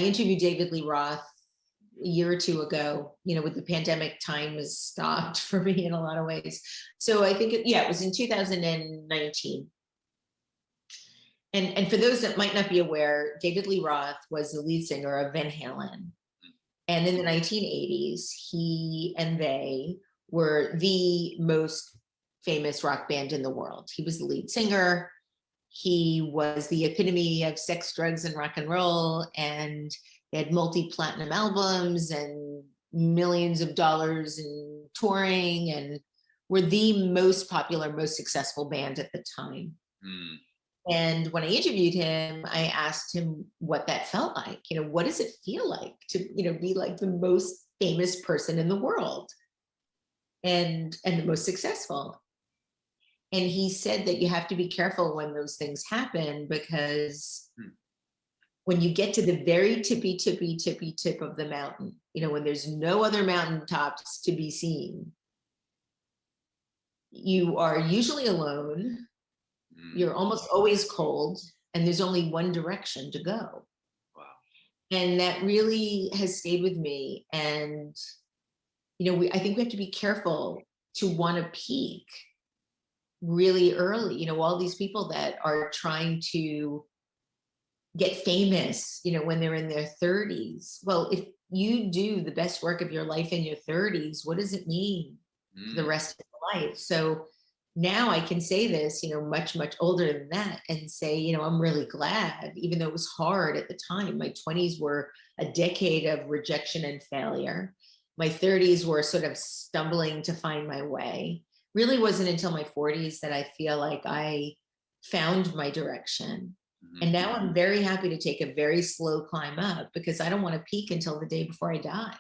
interviewed David Lee Roth a year or two ago. With the pandemic, time has stopped for me in a lot of ways. So I think, it was in 2019. And for those that might not be aware, David Lee Roth was the lead singer of Van Halen. And in the 1980s, he and they were the most famous rock band in the world. He was the lead singer. He was the epitome of sex, drugs, and rock and roll. And they had multi-platinum albums and millions of dollars in touring, and were the most popular, most successful band at the time. And when I interviewed him, I asked him what that felt like. What does it feel like to, be like the most famous person in the world and the most successful? And he said that you have to be careful when those things happen, because when you get to the very tippy tip of the mountain, when there's no other mountaintops to be seen, you are usually alone. You're almost always cold, and there's only one direction to go. Wow. And that really has stayed with me. And, I think we have to be careful to want to peak really early. All these people that are trying to get famous, when they're in their 30s. Well, if you do the best work of your life in your 30s, what does it mean for the rest of your life? So now I can say this, much, much older than that, and say, I'm really glad, even though it was hard at the time. My 20s were a decade of rejection and failure. My 30s were sort of stumbling to find my way. Really wasn't until my 40s that I feel like I found my direction. And now I'm very happy to take a very slow climb up, because I don't want to peak until the day before I die.